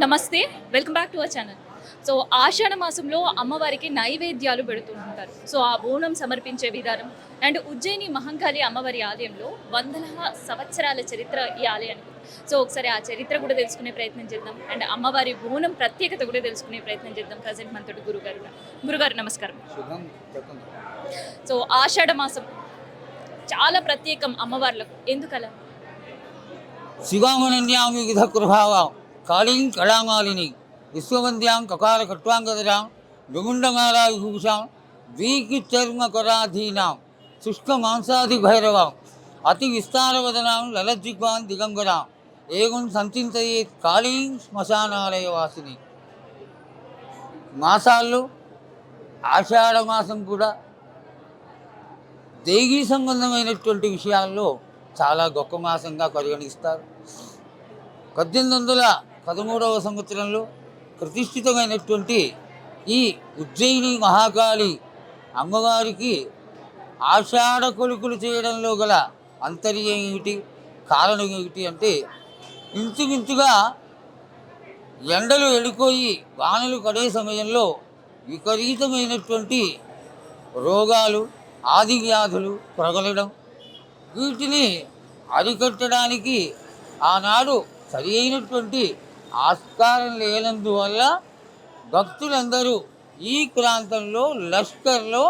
నమస్తే. Welcome back to our channel. So, ఆషాఢ మాసంలో అమ్మవారికి నైవేద్యాలు పెడుతూ ఉంటారు. సో, ఆ బోనం సమర్పించే విధానం అండ్ ఉజ్జయిని మహంకాళి అమ్మవారి ఆలయంలో వందల సంవత్సరాల చరిత్ర ఈ ఆలయానికి. సో, ఒకసారి ఆ చరిత్ర కూడా తెలుసుకునే ప్రయత్నం చేద్దాం. అండ్ అమ్మవారి బోనం ప్రత్యేకత కూడా తెలుసుకునే ప్రయత్నం చేద్దాం. ప్రజెంట్ మనతోటి గురుగారు నమస్కారం. సో, ఆషాఢ మాసం చాలా ప్రత్యేకం అమ్మవార్లకు. ఎందుకలా? శివామనన్యామి విధ కృభావాం కాళీం కళామాలిని విశ్వవంద్యాం కకాల కట్వాంగదరాం విగుండమాలా విభూషాం ద్వీకిచర్మకరాధీనాం శుష్క మాంసాది భైరవాం అతి విస్తారవదనాం లలజ్జిగ్వాన్ దిగంబరాం ఏగుం సంచింతయేత్ కాళీం శ్మశానాలయ వాసిని. మాసాల్లో ఆషాఢ మాసం కూడా దేవీ సంబంధమైనటువంటి విషయాల్లో చాలా గొప్ప మాసంగా పరిగణిస్తారు. 1813వ సంవత్సరంలో ప్రతిష్ఠితమైనటువంటి ఈ ఉజ్జయిని మహాకాళి అమ్మవారికి ఆషాఢ కొలుకులు చేయడంలో గల అంతర్యం ఏమిటి, కారణం ఏమిటి అంటే, ఇంచుమించుగా ఎండలు వెళ్ళిపోయి వానలు పడే సమయంలో విపరీతమైనటువంటి రోగాలు, ఆది వ్యాధులు ప్రబలడం, వీటిని అరికట్టడానికి ఆనాడు సరి అయినటువంటి ఆస్కారం లేనందువల్ల భక్తులందరూ ఈ ప్రాంతంలో లష్కర్లో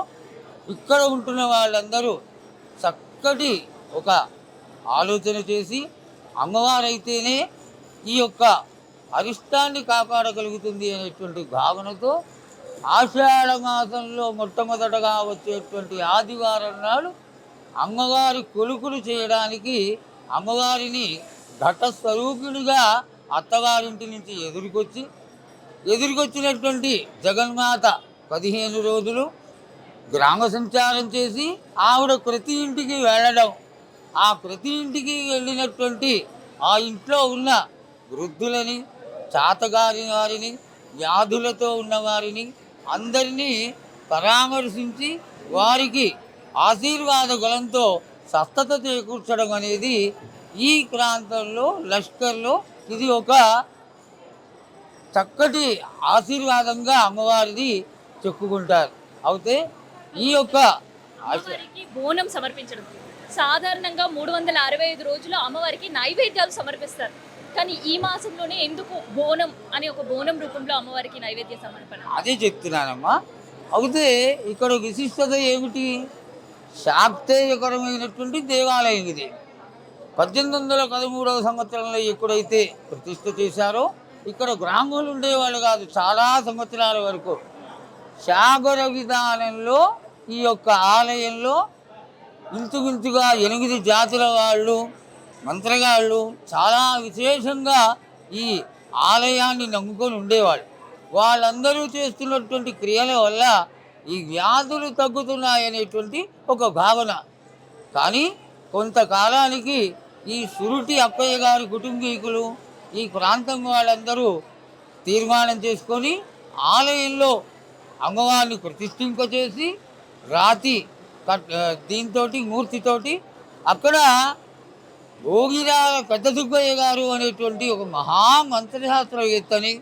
ఇక్కడ ఉంటున్న వాళ్ళందరూ చక్కటి ఒక ఆలోచన చేసి అమ్మవారైతేనే ఈ యొక్క అరిష్టాన్ని కాపాడగలుగుతుంది అనేటువంటి భావనతో ఆషాఢ మాసంలో మొట్టమొదటగా వచ్చేటువంటి ఆదివారం నాడు అమ్మవారి కొలుకులు చేయడానికి అమ్మవారిని ఘటస్వరూపిణిగా అత్తవారింటి నుంచి ఎదురుకొచ్చినటువంటి జగన్మాత 15 రోజులు గ్రామ సంచారం చేసి ఆవిడ ప్రతి ఇంటికి వెళ్ళడం, ఆ ప్రతి ఇంటికి వెళ్ళినటువంటి ఆ ఇంట్లో ఉన్న వృద్ధులని, చాతగారి వారిని, వ్యాధులతో ఉన్నవారిని అందరినీ పరామర్శించి వారికి ఆశీర్వాద గలంతో స్వస్థత చేకూర్చడం అనేది ఈ ప్రాంతంలో లష్కర్లో ఇది ఒక చక్కటి ఆశీర్వాదంగా అమ్మవారిది చెప్పుకుంటారు. అయితే ఈ యొక్క అమ్మవారికి బోనం సమర్పించడం సాధారణంగా 365 రోజులు అమ్మవారికి నైవేద్యాలు సమర్పిస్తారు. కానీ ఈ మాసంలోనే ఎందుకు బోనం అని ఒక బోనం రూపంలో అమ్మవారికి నైవేద్య సమర్పణ? అదే చెప్తున్నానమ్మా. అయితే ఇక్కడ విశిష్టత ఏమిటి? శాక్తేయకరమైనటువంటి దేవాలయం ఇది. 1813వ సంవత్సరంలో ఎప్పుడైతే ప్రతిష్ఠ చేశారో ఇక్కడ బ్రాహ్మణులు ఉండేవాళ్ళు కాదు. చాలా సంవత్సరాల వరకు సాగర విధానంలో ఈ యొక్క ఆలయంలో ఇంచుమించుగా 8 జాతుల వాళ్ళు, మంత్రగాళ్ళు చాలా విశేషంగా ఈ ఆలయాన్ని నమ్ముకొని ఉండేవాళ్ళు. వాళ్ళందరూ చేస్తున్నటువంటి క్రియల వల్ల ఈ వ్యాధులు తగ్గుతున్నాయనేటువంటి ఒక భావన. కానీ కొంతకాలానికి ఈ సురుటి అప్పయ్య గారి కుటుంబీకులు, ఈ ప్రాంతం వాళ్ళందరూ తీర్మానం చేసుకొని ఆలయంలో అమ్మవారిని ప్రతిష్ఠింపచేసి రాతి దీంతో మూర్తితోటి అక్కడ భోగిరాల పెద్ద సుబ్బయ్య గారు అనేటువంటి ఒక మహామంత్రశాస్త్రవేత్తని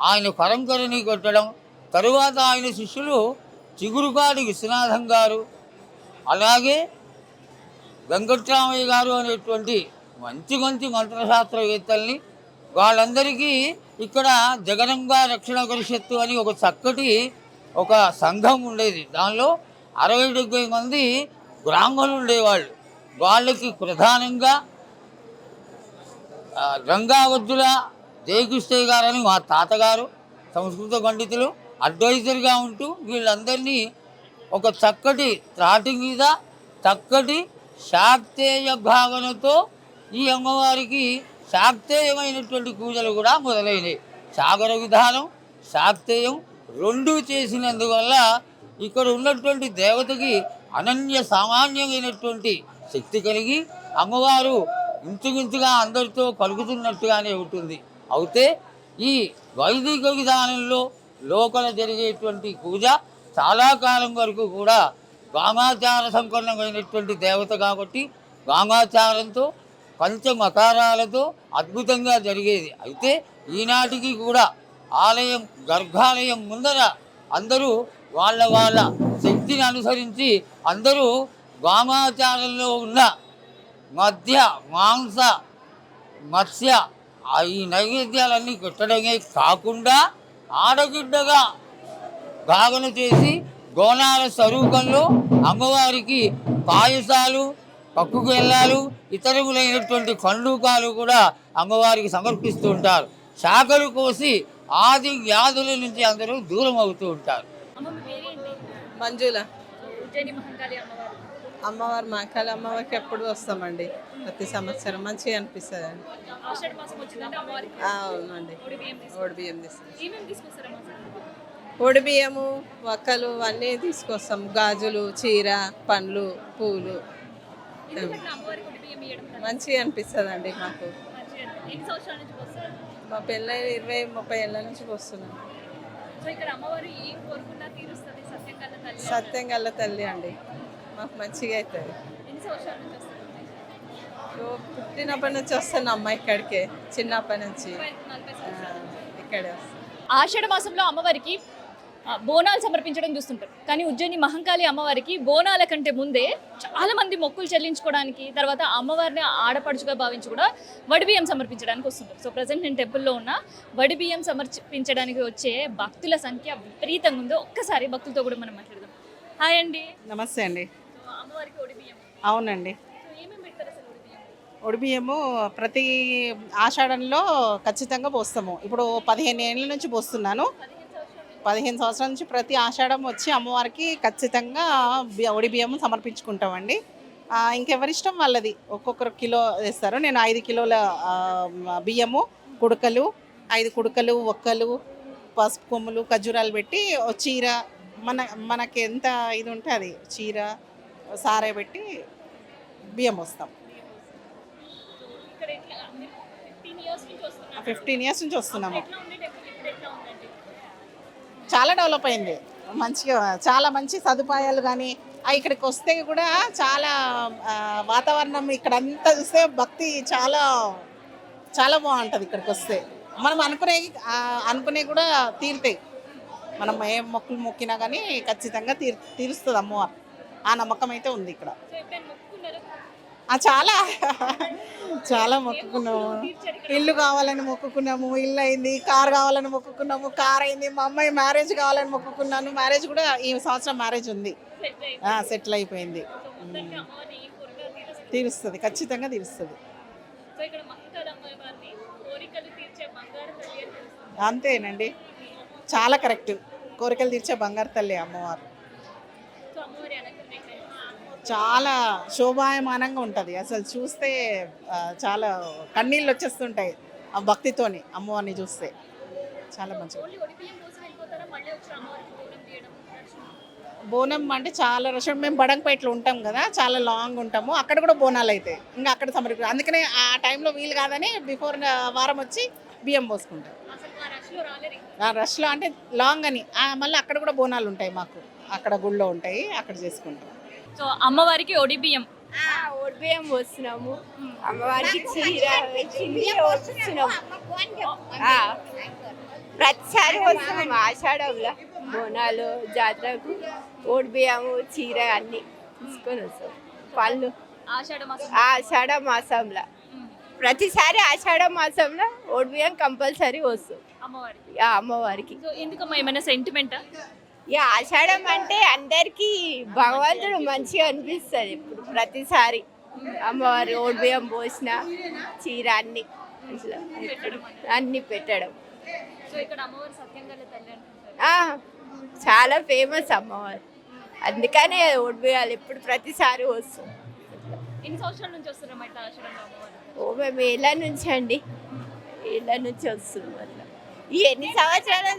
ఆయన పరంపరని కొట్టడం, తరువాత ఆయన శిష్యులు చిగురుకాడి విశ్వనాథం గారు, అలాగే వెంకట్రామయ్య గారు అనేటువంటి మంచి మంత్రశాస్త్రవేత్తల్ని వాళ్ళందరికీ ఇక్కడ జగనంబ రక్షణ పరిషత్తు అని ఒక చక్కటి ఒక సంఘం ఉండేది. దానిలో 60-70 మంది బ్రాహ్మణులు ఉండేవాళ్ళు. వాళ్ళకి ప్రధానంగా రంగావద్దుల జయకృష్ణయ్య గారు అని మా తాతగారు సంస్కృత పండితులు అడ్వైజర్గా ఉంటూ వీళ్ళందరినీ ఒక చక్కటి త్రాటి మీద చక్కటి శాక్తేయ భావనతో ఈ అమ్మవారికి శాక్తేయమైనటువంటి పూజలు కూడా మొదలైనవి. సాగర విధానం, శాక్తేయం రెండూ చేసినందువల్ల ఇక్కడ ఉన్నటువంటి దేవతకి అనన్య సామాన్యమైనటువంటి శక్తి కలిగి అమ్మవారు ఇంచుమించుగా అందరితో కలుగుతున్నట్టుగానే ఉంటుంది. అయితే ఈ వైదిక విధానంలో లోకల జరిగేటువంటి పూజ చాలా కాలం వరకు కూడా వామాచార సంపన్నమైనటువంటి దేవత కాబట్టి వామాచారంతో పంచమకారాలతో అద్భుతంగా జరిగేది. అయితే ఈనాటికి కూడా ఆలయం గర్భాలయం ముందర అందరూ వాళ్ళ శక్తిని అనుసరించి అందరూ వామాచారంలో ఉన్న మధ్య మాంస మత్స్య ఈ నైవేద్యాలన్నీ పెట్టడమే కాకుండా ఆడగిడ్డగా భావన చేసి గోనాల స్వరూపంలో అమ్మవారికి పాయసాలు పప్పు బెల్లాలు ఇతరములైనటువంటి కండూకాలు కూడా అమ్మవారికి సమర్పిస్తూ ఉంటారు. శాఖలు కోసి ఆది వ్యాధుల నుంచి అందరూ దూరం అవుతూ ఉంటారు. అమ్మ మీ పేరేంటి? మంజుల ఉజ్జయిని మహంకాళి అమ్మవారు. అమ్మవారు మహాకాళి అమ్మవారికి ఎప్పుడు వస్తామండి, ప్రతి సంవత్సరం మంచిగా అనిపిస్తుంది అండి. ఆషాఢ మాసం వచ్చిందంటే అమ్మవారికి అవునండి, ఒడి బియ్యం తీసుకొస్తారు. ఓడి బియ్యం తీసుకొస్తాం. ఏమేమి తీసుకొస్తారమ్మా? ఓడి బియ్యము వక్కలు అన్నీ తీసుకొస్తాం, గాజులు, చీర, పండ్లు, పూలు. ఎందుకంటే అమ్మవారికి ఒడి బియ్యం ఇవ్వడం కదా. మంచిగా అనిపిస్తుంది అండి మాకు. మంచిగా. ఎన్ని సంవత్సరాల నుంచి వస్తారు? మా పెళ్ళై 20-30 ఏళ్ళ నుంచి వస్తున్నాం. సో ఇక్కడ అమ్మవారు ఏం కోరుకున్నా తీరుస్తుంది, సత్యం కల్లా తల్లి. సత్యం గల్ల తల్లి అండి, మాకు మంచిగా అవుతుంది. ఎన్ని సంవత్సరాల నుంచి వస్తారు? పుట్టినప్పటి నుంచి వస్తున్నాం అమ్మ ఇక్కడికే, చిన్నప్పటి నుంచి 40 సంవత్సరాలు. ఇక్కడే వస్తాం. ఆషాఢ మాసంలో అమ్మవారికి బోనాలు సమర్పించడం చూస్తుంటారు. కానీ ఉజ్జయిని మహంకాళి అమ్మవారికి బోనాల కంటే ముందే చాలా మంది మొక్కులు చెల్లించుకోవడానికి, తర్వాత అమ్మవారిని ఆడపడుచుగా భావించి కూడా వడిబియ్యం సమర్పించడానికి వస్తుంటారు. సో ప్రజెంట్ నేను టెంపుల్లో ఉన్న వడిబియ్యం సమర్పించడానికి వచ్చే భక్తుల సంఖ్య విపరీతంగా ఉందో ఒక్కసారి భక్తులతో కూడా మనం మాట్లాడదాం. హాయ్ అండి. నమస్తే అండి. సో అమ్మవారికి వడిబియ్యం. అవునండి, సో ఏమేమి పెడతారు అసలు వడిబియ్యం? ఒడిబియ్యము ప్రతి ఆషాఢంలో ఖచ్చితంగా పోస్తాము. ఇప్పుడు 15 ఏళ్ళ నుంచి పోస్తున్నాను. 15 సంవత్సరాల నుంచి ప్రతి ఆషాఢం వచ్చి అమ్మవారికి ఖచ్చితంగా ఒడిబియ్యము సమర్పించుకుంటామండి. ఇంకెవరిష్టం వాళ్ళది, ఒక్కొక్కరు కిలో వేస్తారు. నేను 5 కిలోల బియ్యము, కుడకలు 5 కుడకలు, ఒక్కలు, పసుపు కొమ్ములు, ఖర్జూరాలు పెట్టి ఓ చీర, మనకి ఎంత ఇది ఉంటే అది చీర సారే పెట్టి బియ్యం వస్తాం. ఇక్కడ ఎట్లా? 15 years నుంచి వస్తున్నారు. 15 ఇయర్స్ నుంచి వస్తున్నాము. ఎట్లా ఉంది టెంపుల్? ఇప్పుడు ఎట్లా ఉందండి? చాలా డెవలప్ అయింది, మంచిగా చాలా మంచి సదుపాయాలు. కానీ ఇక్కడికి వస్తే కూడా చాలా వాతావరణం ఇక్కడ అంతా చూస్తే భక్తి చాలా చాలా బాగుంటుంది. ఇక్కడికి వస్తే మనం అనుకునే కూడా తీరుతాయి. మనం ఏ మొక్కులు మొక్కినా కానీ ఖచ్చితంగా తీరుస్తుంది అమ్మవారు. ఆ నమ్మకం అయితే ఉంది ఇక్కడ. సో ఎప్పుడైనా మొక్కుకున్నారా? చాలా చాలా మొక్కుకున్నాము. ఇల్లు కావాలని మొక్కుకున్నాము, ఇల్లు అయింది. కార్ కావాలని మొక్కుకున్నాము, కార్ అయింది. మా అమ్మాయి మ్యారేజ్ కావాలని మొక్కుకున్నాను, మ్యారేజ్ కూడా ఈ సంవత్సరం మ్యారేజ్ ఉంది, సెటిల్ అయిపోయింది. తీరుస్తుంది, ఖచ్చితంగా తీరుస్తుంది. సో ఇక్కడ మహంకాళి అమ్మవారిని కోరికలు తీర్చే బంగారు తల్లి అని పిలుస్తారు. అంతేనండి, చాలా కరెక్ట్. కోరికలు తీర్చే బంగారు తల్లి అమ్మవారు. సో అమ్మవారి అలంకరణ చాలా శోభాయమానంగా ఉంటుంది. అసలు చూస్తే చాలా కన్నీళ్ళు వచ్చేస్తుంటాయి ఆ భక్తితోని అమ్మవారిని చూస్తే. చాలా మంచిగా. ఓన్లీ ఒడిబియ్యం కోసం వెళ్ళిపోతారా? మళ్ళీ వచ్చి అమ్మవారికి బోనం తీయడం బోనం అంటే చాలా రషం. మేము బడంగపేటలో ఉంటాం కదా, చాలా లాంగ్ ఉంటాము. అక్కడ కూడా బోనాలు అవుతాయి, ఇంకా అక్కడ అందుకనే ఆ టైంలో వీలు కాదని బిఫోర్ వారం వచ్చి బియ్యం పోసుకుంటాం. అసలు ఆ రష్లో రాలేరు. ఆ రష్లో అంటే లాంగ్ అని మళ్ళీ అక్కడ కూడా బోనాలు ఉంటాయి మాకు, అక్కడ గుళ్ళో ఉంటాయి, అక్కడ చేసుకుంటాం. సో అమ్మవారికి ఒడిబియ్యం ఓడిబియ్యం పోస్తున్నాము, అమ్మవారికి చీర వచ్చింది వస్తున్నాము. ప్రతిసారి వస్తున్నాము ఆషాఢంలో బోనాలు జాతరకు ఓడిబియ్యము చీర అన్ని తీసుకొని వస్తాం. పళ్ళు ఆషాఢ మాసంలో ప్రతిసారి ఆషాఢ మాసంలో ఓడిబియ్యం కంపల్సరీ వస్తాం అమ్మవారికి. సో ఎందుకమ్మా, ఏమైనా సెంటిమెంటా? ఇక ఆషాఢం అంటే అందరికీ భగవంతుడు మంచిగా అనిపిస్తుంది. ఇప్పుడు ప్రతిసారి అమ్మవారి ఓడిబియ్యం పోసిన చీర అన్ని ఇట్లా అన్ని పెట్టడం. సో ఇక్కడ అమ్మవారు సత్యంగల తల్లి అంటారు. చాలా ఫేమస్ అమ్మవారు, అందుకనే ఓడిబియ్యాలు ఎప్పుడు ప్రతిసారి వస్తాం. ఎన్ని సంవత్సరాల నుంచి వస్తున్నాం అయితే ఆషాఢంలో అమ్మవారు? మేము ఏళ్ళ నుంచి అండి, ఏళ్ళ నుంచి వస్తున్నాం. అట్లా ఈ ఎన్ని సంవత్సరాలు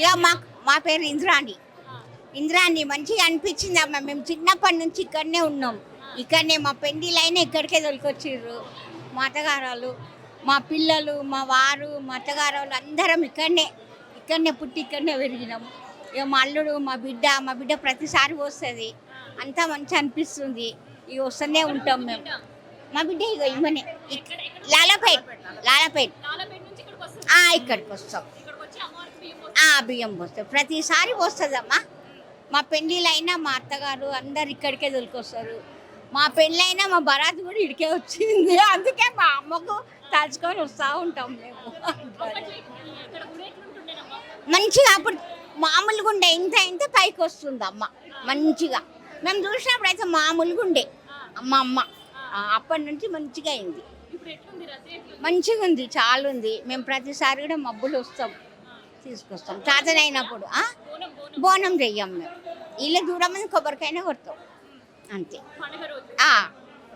ఇక మా పేరు ఇంద్రాణి మంచిగా అనిపించింది అమ్మ. మేము చిన్నప్పటి నుంచి ఇక్కడనే ఉన్నాం, ఇక్కడనే మా పెండిలైనా ఇక్కడికే తొలికొచ్చిర్రు. మా అత్తగారాలు, మా పిల్లలు, మా వారు, మా అత్తగారాలు అందరం ఇక్కడనే పుట్టి ఇక్కడనే పెరిగినాము. ఇక మా అల్లుడు, మా బిడ్డ ప్రతిసారి వస్తుంది. అంతా మంచిగా అనిపిస్తుంది. ఇక వస్తూనే ఉంటాం మేము. మా బిడ్డ ఇక ఇమ్మనే లాలాపేట్ లాలాపేట నుంచి ఇక్కడికి వస్తుంది. ఇక్కడికి వస్తాం. ఇక్కడికి వచ్చి అమ్మవారికి బియ్యం బియ్యం పోస్తాం ప్రతిసారి పోస్తుందమ్మా. మా పెళ్ళిళ్ళైనా మా అత్తగారు అందరు ఇక్కడికే దొరికొస్తారు. మా పెళ్ళైనా మా బరాత్ కూడా ఇడికే వచ్చింది. అందుకే మా అమ్మకు తలుచుకొని వస్తూ ఉంటాం మేము. ఇక్కడ ఊరేగింపుంటేనమ్మా. మంచిగా అప్పుడు మామూలుగా ఉండే ఇంత పైకి వస్తుంది అమ్మ మంచిగా. మేము చూసినప్పుడు అయితే మామూలుగా ఉండే మా అమ్మ. అప్పటి నుంచి మంచిగా అయింది. ఇప్పుడు ఎట్లుంది రద్దీ ఎట్లుంది? మంచిగా ఉంది, చాలా ఉంది. మేము ప్రతిసారి కూడా మబ్బులు వస్తాం, తీసుకొస్తాం తాతనైనప్పుడు. బోనం బోనం చెయ్యం మేము. ఇల్లు దూరం మంది కొబ్బరికైనా కొడతాం అంతే. పండుగ రోజు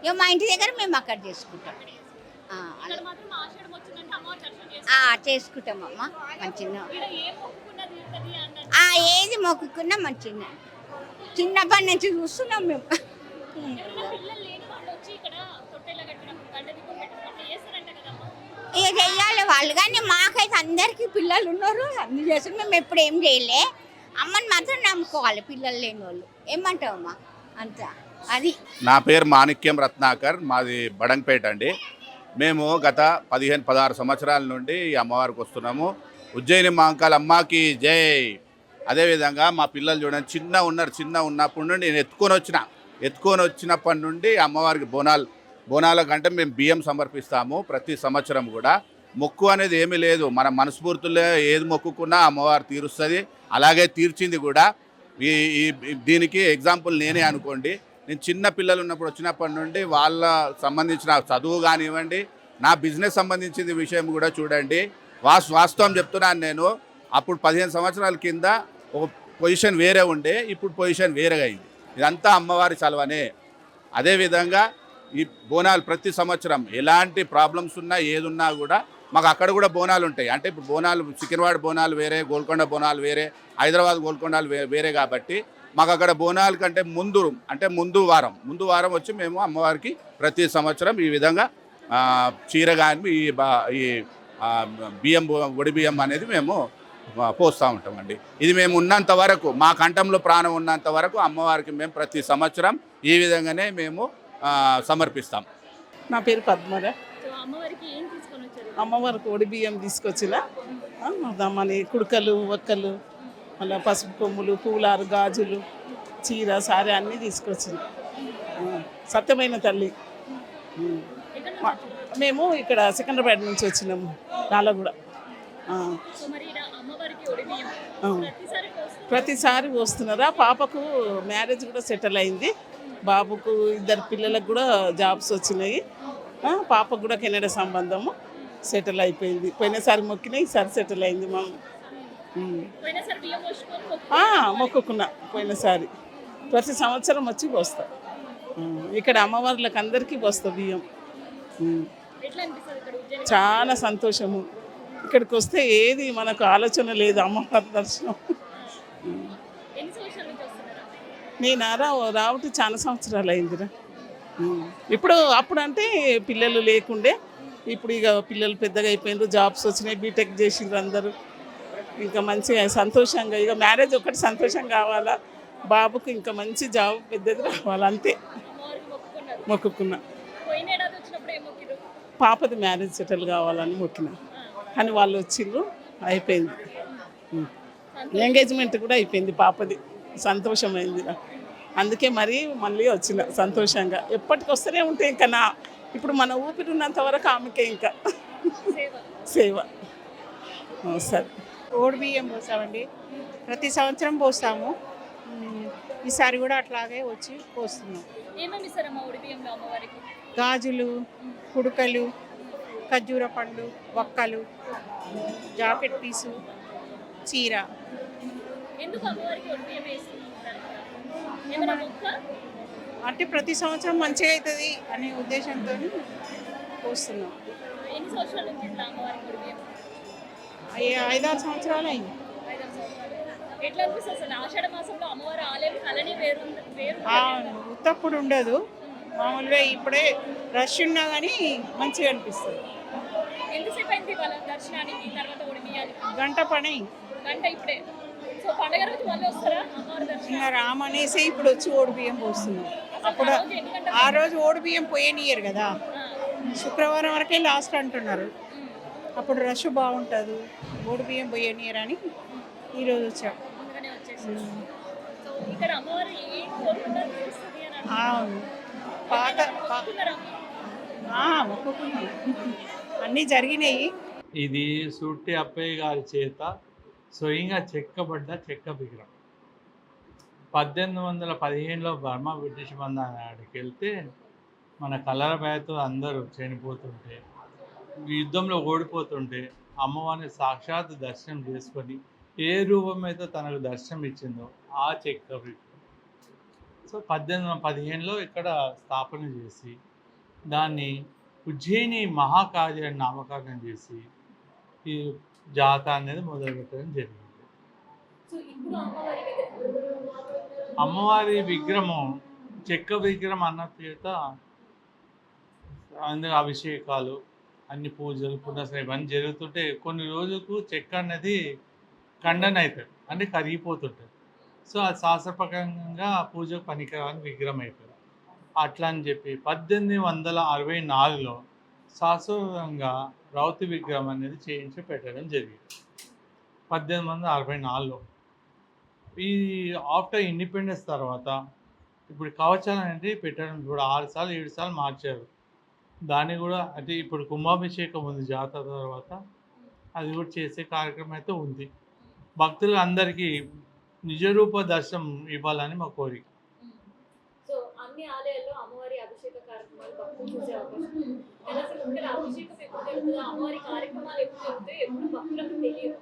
ఇక మా ఇంటి దగ్గర మేము అక్కడ చేసుకుంటాం. ఇక్కడ మాత్రం ఆషాఢం వచ్చిందంటే అమ్మవారి దర్శనం చేస్తారు. చేసుకుంటామమ్మా మంచిగా. ఇక్కడ ఏం మొక్కుకున్నా తీరుతుంది అన్నట్టు. ఏది మొక్కుకున్నా మంచిగా. చిన్నప్పటి నుంచి చూస్తున్నాం మేము. ఎవరైనా పిల్లలు లేని వాళ్ళు వచ్చి ఇక్కడ తొట్టెల్లో కట్టినప్పుడు గడ్డ దీపం పెట్టినప్పుడు చేస్తారంట కదమ్మా. ఇక చెయ్యాలి వాళ్ళు, కానీ మాకైతే అందరికీ పిల్లలు ఉన్నారు, అన్ని చేస్తాం. మేము ఎప్పుడు ఏం చేయలే. అమ్మని మాత్రం నమ్ముకోవాలి పిల్లలు లేని వాళ్ళు. ఏమంటావమ్మా అంతా అది. నా పేరు మాణిక్యం రత్నాకర్, మాది బడంగపేట అండి. మేము గత 15-16 సంవత్సరాల నుండి ఈ అమ్మవారికి వస్తున్నాము. ఉజ్జయిని మహంకాళి అమ్మకి జై. అదేవిధంగా మా పిల్లలు చూడండి చిన్న ఉన్నప్పటి నుండి నేను ఎత్తుకొని వచ్చినప్పటి నుండి అమ్మవారికి బోనాల కంటే మేము బియ్యం సమర్పిస్తాము ప్రతి సంవత్సరం కూడా. మొక్కు అనేది ఏమీ లేదు, మన మనస్ఫూర్తిలో ఏది మొక్కుకున్నా అమ్మవారు తీరుస్తుంది. అలాగే తీర్చింది కూడా. దీనికి ఎగ్జాంపుల్ నేనే అనుకోండి. నేను చిన్న పిల్లలు వచ్చినప్పటి నుండి వాళ్ళ సంబంధించిన చదువు కానివ్వండి, నా బిజినెస్ సంబంధించిన విషయం కూడా చూడండి. వాస్తవం చెప్తున్నాను నేను. అప్పుడు 15 సంవత్సరాల కింద ఒక పొజిషన్ వేరే ఉండే, ఇప్పుడు పొజిషన్ వేరేగా అయింది. ఇదంతా అమ్మవారి చలవనే. అదేవిధంగా ఈ బోనాలు ప్రతి సంవత్సరం ఎలాంటి ప్రాబ్లమ్స్ ఉన్నా ఏదున్నా కూడా మాకు అక్కడ కూడా బోనాలు ఉంటాయి. అంటే ఇప్పుడు బోనాలు సికింద్రాబాద్ బోనాలు వేరే, గోల్కొండ బోనాలు వేరే, హైదరాబాద్ గోల్కొండలు వేరే కాబట్టి మాకు అక్కడ బోనాల కంటే ముందు వారం వచ్చి మేము అమ్మవారికి ప్రతి సంవత్సరం ఈ విధంగా చీర కానీ ఈ బియ్యం ఒడి బియ్యం అనేది మేము పోస్తూ ఉంటామండి. ఇది మేము ఉన్నంత వరకు, మా కంఠంలో ప్రాణం ఉన్నంత వరకు అమ్మవారికి మేము ప్రతి సంవత్సరం ఈ విధంగానే మేము సమర్పిస్తాం. నా పేరు పద్మరా. సో అమ్మవారికి ఏం తీసుకొని వచ్చారు? అమ్మవారికి ఒడి బియ్యం తీసుకొచ్చిన మన కుడుకలు, ఒక్కలు, మళ్ళీ పసుపు కొమ్ములు, పూలారు, గాజులు, చీర, సారీ అన్నీ తీసుకొచ్చిన. సత్యమైన తల్లి. మేము ఇక్కడ సికింద్రాబాద్ నుంచి వచ్చినాము, నాలగూడ. సో మరి ఈడ అమ్మవారికి ఒడి బియ్యం ప్రతిసారి పోస్తారు? ప్రతిసారి పోస్తున్నారా. పాపకు మ్యారేజ్ కూడా సెటిల్ అయింది, బాబుకు 2 పిల్లలకు కూడా జాబ్స్ వచ్చినాయి. పాపకు కూడా కెనడా సంబంధము సెటిల్ అయిపోయింది. పోయినసారి మొక్కినా ఈసారి సెటిల్ అయింది. మా పోయినసారి బియ్యం పోసుకొని మొక్కుకున్నా. పోయినసారి ప్రతి సంవత్సరం వచ్చి పోస్తా. ఇక్కడ అమ్మవార్లకు అందరికీ పోస్తా బియ్యం. ఎట్లా అనిపిస్తుంది ఇక్కడ ఉజ్జయిని? చాలా సంతోషము. ఇక్కడికి వస్తే ఏది మనకు ఆలోచన లేదు, అమ్మవారి దర్శనం. ఎన్ని సంవత్సరాల నుంచి వస్తున్నారా? నేను రావటి చాలా సంవత్సరాలు అయిందిరా. అప్పుడు అంటే పిల్లలు లేకుండే, ఇప్పుడు ఇక పిల్లలు పెద్దగా అయిపోయినారు, జాబ్స్ వచ్చినాయి, బీటెక్ చేసిండ్రు అందరూ. ఇంకా మంచిగా సంతోషంగా, ఇక మ్యారేజ్ ఒకటి సంతోషం కావాలా, బాబుకు ఇంకా మంచి జాబ్ పెద్దది రావాలి, అంతే అమ్మవారికి మొక్కుకున్నారు. మొక్కుకున్నా. పోయిన ఏడాది వచ్చినప్పుడు ఏం మొక్కిరు? పాపది మ్యారేజ్ సెటిల్ కావాలని మొక్కినా, కానీ వాళ్ళు వచ్చిండ్రు, అయిపోయింది. ఎంగేజ్మెంట్ కూడా అయిపోయింది పాపది. సంతోషమైంది నాకు. అందుకే మళ్ళీ వచ్చిన సంతోషంగా. ఎప్పటికి వస్తూనే ఉంటే ఇంకా ఇప్పుడు మన ఊపిరి ఉన్నంత వరకు ఆమెకే ఇంకా సేవ. సరే. ఓడి బియ్యం పోస్తామండి, ప్రతి సంవత్సరం పోస్తాము. ఈసారి కూడా అట్లాగే వచ్చి పోస్తున్నాం. ఏమేమి ఇస్తారమ్మా ఒడి బియ్యంలో అమ్మవారికి? గాజులు, కుడుకలు, ఖర్జూర పండు, వక్కలు, జాకెట్ పీసు, చీర. ఎందుకు అమ్మవారికి ఒడి బియ్యం వేస్తున్నారు? ఏమైనా మొక్క? అంటే ప్రతి సంవత్సరం మంచిగా అవుతుంది అనే ఉద్దేశంతో పోస్తున్నాం. ఎన్ని సంవత్సరాల నుంచి ఇట్లా అమ్మవారికి ఒడి బియ్యం? 5-6 సంవత్సరాలు అయింది. 5-6 సంవత్సరాలు. ఎట్లా అనిపిస్తుంది అసలు ఆషాఢ మాసంలో అమ్మవారి ఆలయం కళనే వేరు? ఉత్తప్పుడు ఉండదు, మామూలుగా ఇప్పుడే రష్ ఉన్నా కానీ మంచిగా అనిపిస్తుంది. ఎంతసేపు అయింది వాళ్ళ దర్శనానికి, తర్వాత ఒడి బియ్యానికి? గంట పని. గంట ఇప్పుడే. సో పండగ రోజు మళ్ళీ వస్తారా అమ్మవారి దర్శనం? ఇంకా రామనేసి ఇప్పుడు వచ్చి ఓడి బియ్యం పోస్తున్నాం. అప్పుడు రోజు ఎన్ని గంటలకు ఆ రోజు ఓడి బియ్యం పోయనియరు కదా, శుక్రవారం వరకే లాస్ట్ అంటున్నారు. అప్పుడు రష్ బాగుంటుంది, ఓడి బియ్యం పోయనియరు అని ఈరోజు వచ్చాం. ముందుగానే వచ్చేసారు. సో ఇక్కడ అమ్మవారు ఏం కోరుకున్నారు తెలుస్తుంది అని అంటున్నారు. అవును, పాత మొక్కుకున్నారా? మొక్కుకున్నాం, అన్నీ జరిగినాయి. ఇది సుట్టి అప్పయ్య గారి చేత స్వయంగా చెక్కబడ్డ చెక్క విగ్రహం. 1815లో బర్మా బ్రిటిష్ ఆడికి వెళ్తే మన కలరబాయ్తో అందరూ చనిపోతుంటే, యుద్ధంలో ఓడిపోతుంటే అమ్మవారిని సాక్షాత్ దర్శనం చేసుకొని ఏ రూపం అయితే తనకు దర్శనం ఇచ్చిందో ఆ చెక్క విగ్రహం. సో 1815లో ఇక్కడ స్థాపన చేసి దాన్ని ఉజ్జయిని మహాకాళి అని నామకరణం చేసి ఈ జాతర అనేది మొదలుపెట్టడం జరిగింది. సో ఇప్పుడు అమ్మవారి విగ్రహం చెక్క విగ్రహం అన్న చేత అందులో అభిషేకాలు, అన్ని పూజలు, పునఃస్నానం ఇవన్నీ జరుగుతుంటే కొన్ని రోజులకు చెక్క అనేది ఖండన అవుతుంది, అంటే కరిగిపోతుంటుంది. సో అది శాస్త్రప్రకారంగా పూజకు పనికిరాని విగ్రహం అయిపోయింది. అట్లా అని చెప్పి 1864లో శాశ్వతంగా రౌతి విగ్రహం అనేది చేయించి పెట్టడం జరిగింది. 1864లో ఈ ఆఫ్టర్ ఇండిపెండెన్స్ తర్వాత ఇప్పుడు కవచాలు అనేది పెట్టడం ఇప్పుడు 6 సార్లు 7 సార్లు మార్చారు. దాన్ని కూడా అంటే ఇప్పుడు కుంభాభిషేకం ఉంది జాతర తర్వాత, అది కూడా చేసే కార్యక్రమం అయితే ఉంది. భక్తులు అందరికీ నిజరూప దర్శనం ఇవ్వాలని మా కోరిక. సో అన్ని ఆలయాల్లో అమ్మవారి అభిషేక కార్యక్రమాలు భక్తులు చూసే అవకాశం ఉంది. కానీ అసలు ఇక్కడ అభిషేకం ఎప్పుడు జరుగుతుందో, అమ్మవారి కార్యక్రమాలు ఎప్పుడు జరుగుతాయో ఎప్పుడు భక్తులకు తెలియదు.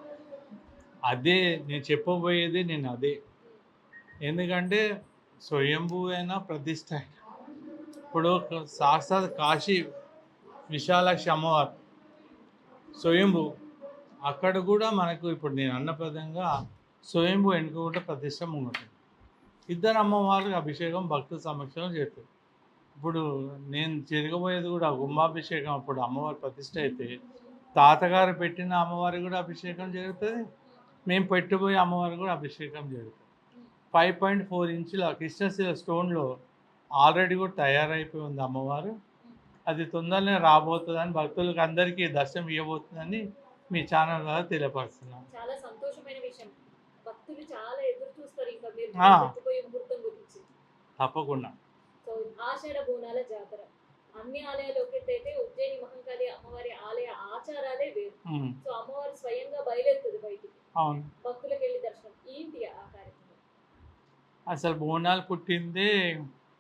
అదే నేను చెప్పబోయేది, నేను అదే. ఎందుకంటే స్వయంభూ అయినా ప్రతిష్ట అయినా ఇప్పుడు సాక్షాత్ కాశీ విశాలాక్షి అమ్మవారు స్వయంభూ, అక్కడ కూడా మనకు ఇప్పుడు నేను అన్నప్రదంగా స్వయంభూ వెనుక కూడా ప్రతిష్ట ఉంటుంది. ఇద్దరు అమ్మవారికి అభిషేకం భక్తుల సమక్షంలో చేస్తారు. ఇప్పుడు నేను జరగబోయేది కూడా కుంభాభిషేకం. అప్పుడు అమ్మవారి ప్రతిష్ట అయితే తాతగారు పెట్టిన అమ్మవారికి కూడా అభిషేకం జరుగుతుంది, మేము పెట్టబోయే అమ్మవారికి కూడా అభిషేకం జరుగుతుంది. 5.4 ఇంచుల కృష్ణశిల స్టోన్లో ఆల్రెడీ కూడా తయారైపోయి ఉంది అమ్మవారు. అది తొందరనే రాబోతుందని భక్తులకు అందరికీ దర్శనం ఇవ్వబోతుందని మీ ఛానల్ ద్వారా తెలియపరుస్తున్నాను. చాలా సంతోషమైన విషయం. భక్తులు చాలా ఎదురు చూస్తారు ఇంకా మీరు ఆ. చెప్పబోయే ముహూర్తం గురించి. తప్పకుండా. సో ఆషాఢ బోనాల జాతర అన్ని ఆలయాలకి అయితే ఉజ్జయిని మహంకాళి అమ్మవారి ఆలయ ఆచారాలే వేరు. ఉమ్, సో అమ్మవారు స్వయంగా బయలుదేరుతుంది బయటికి, అవును. భక్తులకు వెళ్ళి దర్శనం. ఏంటి ఆ కార్యక్రమం? అసలు బోనాలు పుట్టిందే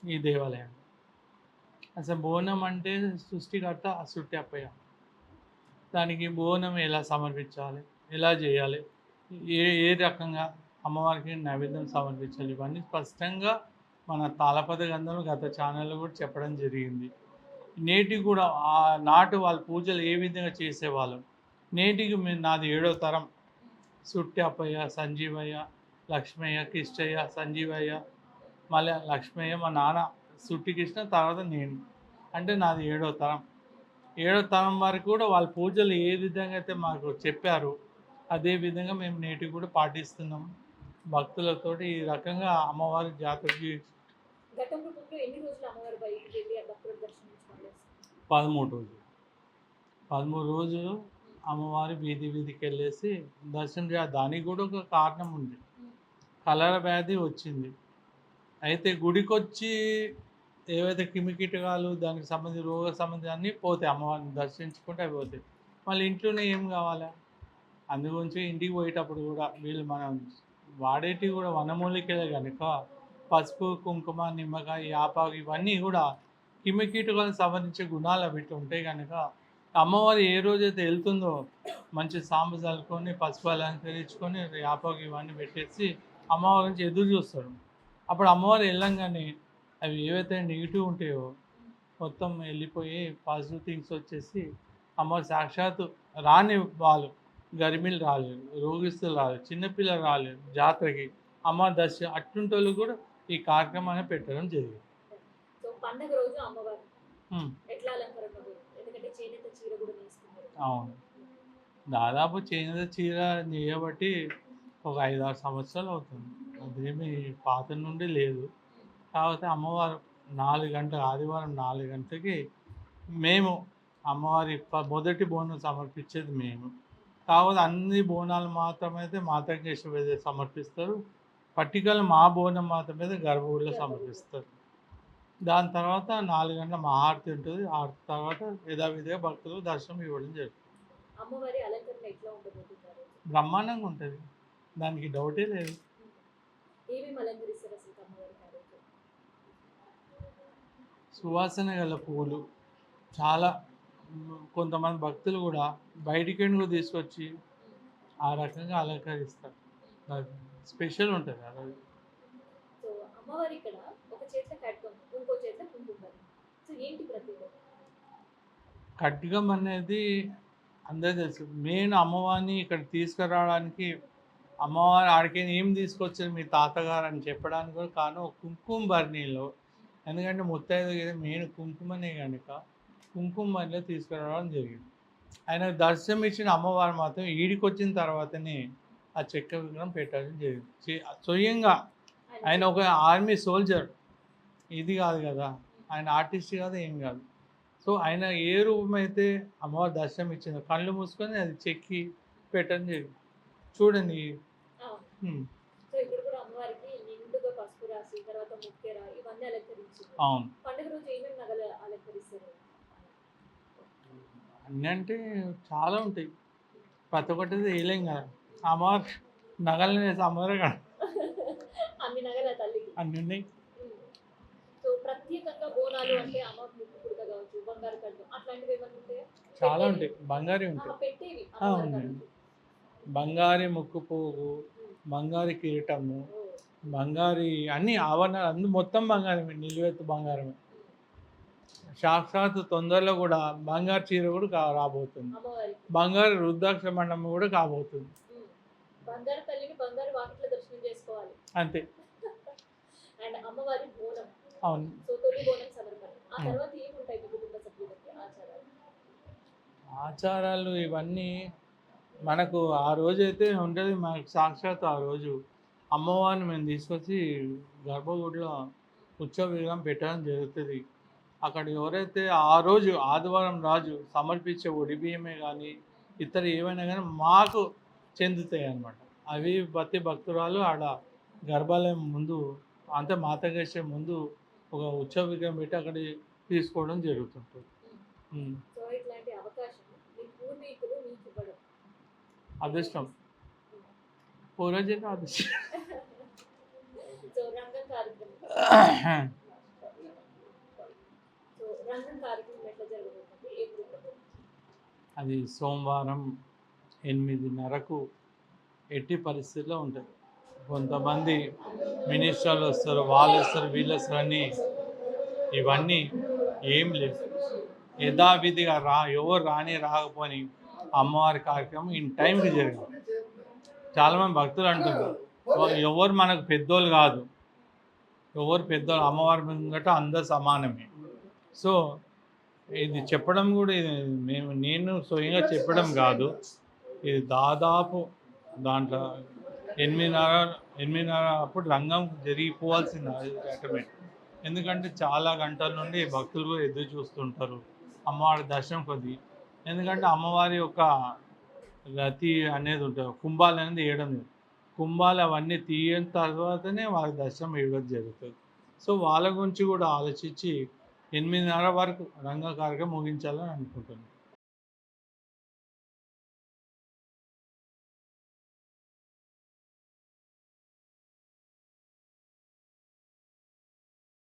ఈ దేవాలయం. అసలు బోనం అంటే సృష్టికర్త ఆ సుట్టి అప్పయ్య. దానికి బోనం ఎలా సమర్పించాలి, ఎలా చేయాలి, ఏ రకంగా అమ్మవారికి నైవేద్యం సమర్పించాలి, ఇవన్నీ స్పష్టంగా మన తాళపద గంధంలో గత ఛానల్లో కూడా చెప్పడం జరిగింది. నేటికి కూడా ఆ నాటు వాళ్ళ పూజలు ఏ విధంగా చేసేవాళ్ళం, నేటికి నాది 7వ తరం. సుట్టి అప్పయ్య, సంజీవయ్య, లక్ష్మయ్య, కిష్టయ్య, సంజీవయ్య, మళ్ళీ లక్ష్మయ్య, మా నాన్న సుట్టి కృష్ణ, తర్వాత నేను. అంటే నాది 7వ తరం. 7వ తరం వరకు కూడా వాళ్ళ పూజలు ఏ విధంగా అయితే మాకు చెప్పారు అదే విధంగా మేము నేటికి కూడా పాటిస్తున్నాం. భక్తులతోటి ఈ రకంగా అమ్మవారి జాతరకి ఘటం రూపంలో ఎన్ని రోజులు అమ్మవారు బయటికి వెళ్ళి ఆ భక్తులకు దర్శనం 13 రోజులు. 13 రోజులు అమ్మవారి వీధికి వెళ్ళేసి దర్శనం చేయాలి. దానికి కూడా ఒక కారణం ఉంది. కలర వ్యాధి వచ్చింది. అయితే గుడికి వచ్చి ఏవైతే క్రిమికీటకాలు దానికి సంబంధించి రోగ సంబంధించి అన్నీ పోతాయి, అమ్మవారిని దర్శించుకుంటే అవి పోతాయి. మళ్ళీ ఇంట్లోనే ఏం కావాలా, అందు గురించి ఇంటికి పోయేటప్పుడు కూడా వీళ్ళు మనం వాడేటివి కూడా వనమూలికలే కనుక పసుపు, కుంకుమ, నిమ్మకాయ, యాపాకు ఇవన్నీ కూడా క్రిమికీటకాలకు సంబంధించే గుణాలు అవి ఉంటాయి కనుక అమ్మవారు ఏ రోజైతే వెళ్తుందో మంచి సాంబ చల్లుకొని పసుపు అలంకరించుకొని యాపాకు ఇవన్నీ పెట్టేసి అమ్మవారి నుంచి ఎదురు చూస్తారు. అప్పుడు అమ్మవారు వెళ్ళంగానే అవి ఏవైతే నెగిటివ్ ఉంటాయో మొత్తం వెళ్ళిపోయి పాజిటివ్ థింగ్స్ వచ్చేసి అమ్మవారు సాక్షాత్తు రాని వాళ్ళు, గర్భిణీలు రాలేదు, రోగిస్తులు రాలేదు, చిన్నపిల్లలు రాలేదు జాతరకి, అమ్మవారి దర్శనం అట్టుంటోళ్ళు కూడా ఈ కార్యక్రమాన్ని పెట్టడం జరిగింది. సో పండగ రోజు అమ్మవారు ఉమ్, ఎట్లా అలంకరణ ఉంది? ఎందుకంటే చేనేత చీర కూడా వేసుకున్నారు. అవును. దాదాపు చేనేత చీర చేయబట్టి ఒక 5-6 సంవత్సరాలు అవుతుంది. అదేమి పాత నుండి లేదు. కాకపోతే అమ్మవారు 4 గంటల ఆదివారం 4 గంటలకి మేము అమ్మవారి మొదటి బోనం సమర్పించేది మేము. కాకపోతే అన్ని బోనాలు మాత్రమైతే మాతృకేశ్వరి సమర్పిస్తారు. పర్టికులర్ మా బోనం మాత్రమైతే గర్భగుడిలో సమర్పిస్తారు. దాని తర్వాత 4 గంటల మహారతి ఉంటుంది. హారతి తర్వాత యథావిధిగా భక్తులు దర్శనం ఇవ్వడం జరుగుతుంది. అమ్మవారి అలంకరణ ఎట్లా ఉండబోతున్నారు? బ్రహ్మాండంగా ఉంటుంది, దానికి డౌటే లేదు. ఏమేమి అలంకరిస్తారు అసలు అమ్మవారికి ఆ రోజు? సువాసన గల పువ్వులు చాలా కొంతమంది భక్తులు కూడా బయటికి కూడా తీసుకొచ్చి ఆ రకంగా అలంకరిస్తారు. అది స్పెషల్ ఉంటుంది ఆ రోజు. సో అమ్మవారి ఇక్కడ ఒక చేతిలో ఖడ్గం, ఇంకో చేతిలో కుంకుమ. సో ఏంటి ప్రత్యేకత? ఖడ్గం అనేది అందరూ తెలుసు. మెయిన్ అమ్మవారిని ఇక్కడ తీసుకురావడానికి అమ్మవారు ఆడికి ఏం తీసుకొచ్చారు మీ తాతగారు అని చెప్పడానికి కూడా కారణం ఒక కుంకుమ భరణిలో. ఎందుకంటే ముత్తైదు మెయిన్ కుంకుమనే కనుక కుంకుమ భరణిలో తీసుకురావడం జరిగింది. ఆయన దర్శనం ఇచ్చిన అమ్మవారు మాత్రం ఈడికి వచ్చిన తర్వాతనే ఆ చెక్క విగ్రహం పెట్టడం జరిగింది. స్వయంగా ఆయన ఒక ఆర్మీ సోల్జర్, ఇది కాదు కదా, ఆయన ఆర్టిస్ట్ కాదు, ఏం కాదు. సో ఆయన ఏ రూపమైతే అమ్మవారి దర్శనం ఇచ్చిందో కళ్ళు మూసుకొని అది చెక్కి పెట్టడం జరిగింది. చూడండి. సో ఇక్కడ కూడా అమ్మవారికి నిండుగా పసుపు రాసి తర్వాత ముక్కెర ఇవన్నీ అలంకరించారు. అవును. పండుగ రోజు ఏమేమి నగలు అలంకరిస్తారు? అన్నీ అంటే చాలా ఉంటాయి, ప్రతి ఒక్కటి వేయలేం కదా. అమ్మవారు నగలు వేసి అమ్మవారే కదా, అన్ని నగల తల్లికి అన్నీ ఉన్నాయి. సో ప్రత్యేకంగా బోనాలు అంటే అమ్మ ముక్కు పుడక కావచ్చు, బంగారు కళ్ళు అట్లాంటివి ఏమైనా ఉంటాయా? చాలా ఉంటాయి. బంగారు ఉంటాయి. పెట్టేవి ఉంది. బంగారి ముక్కు పోగు, బంగారు కిరీటము, బంగారి అన్ని ఆభరణాలు అన్ని మొత్తం బంగారమే, నిలువెత్తు బంగారమే. సాక్షాత్ తొందరలో కూడా బంగారు చీర కూడా రాబోతుంది. బంగారు రుద్రాక్ష మండపం కూడా కాబోతుంది. బంగారు తల్లిని బంగారు వాకిట్లో దర్శనం చేసుకోవాలి అంతే. అండ్ అమ్మవారి బోనం. అవును. సో తొలి బోనం సమర్పణ. ఆ తర్వాత ఏముంటాయి మీ కుటుంబ సభ్యులకి ఆచారాలు? ఆచారాలు ఇవన్నీ మనకు ఆ రోజు అయితే ఉంటుంది. మనకు సాక్షాత్ ఆ రోజు అమ్మవారిని మేము తీసుకొచ్చి గర్భగుడిలో ఉత్సవ విగ్రహం పెట్టడం జరుగుతుంది. అక్కడ ఎవరైతే ఆ రోజు ఆదివారం రాజు సమర్పించే ఒడి బియ్యమే కానీ ఇతర ఏవైనా కానీ మాకు చెందుతాయి అన్నమాట. అవి ప్రతి భక్తురాలు ఆడ గర్భాలయం ముందు అంటే మాతకేశ్వరి ముందు ఒక ఉత్సవ విగ్రహం పెట్టి అక్కడ తీసుకోవడం జరుగుతుంటుంది. సో ఇట్లాంటి అవకాశం మీ పూర్వీకులు మీకు ఇవ్వడం అదృష్టం, పూర్వజన్మ అదృష్టం. సో రంగం కార్యక్రమం ఎట్లా జరగబోతుంది? ఎప్పుడు? అది సోమవారం 8:30కు ఎట్టి పరిస్థితిలో ఉంటుంది. కొంతమంది మినిస్టర్లు వస్తారు, వాళ్ళు వస్తారు, వీళ్ళు వస్తారు అని ఇవన్నీ ఏం లేదు. యథావిధిగా ఎవరు రాకపోని అమ్మవారి కార్యక్రమం ఇన్ టైంకి జరగాలి. చాలామంది భక్తులు అంటున్నారు ఎవరు మనకు పెద్దోళ్ళు కాదు, ఎవరు పెద్దోళ్ళు అమ్మవారి ముంగట అందరు సమానమే. సో ఇది చెప్పడం కూడా ఇది నేను స్వయంగా చెప్పడం కాదు, ఇది దాదాపు దాంట్లో 8:30 అప్పుడు రంగం జరిగిపోవాల్సింది ఆటోమేటిక్. ఎందుకంటే చాలా గంటల నుండి భక్తులు కూడా ఎదురు చూస్తుంటారు అమ్మవారి దర్శనం కొద్ది. ఎందుకంటే అమ్మవారి యొక్క రతి అనేది ఉంటుంది, కుంభాలు అనేది వేయడం లేదు. కుంభాలు అవన్నీ తీయని తర్వాతనే వారి దర్శనం ఇవ్వడం జరుగుతుంది. సో వాళ్ళ గురించి కూడా ఆలోచించి 8:30 వరకు రంగ కార్యక్రమం ముగించాలని అనుకుంటున్నాను.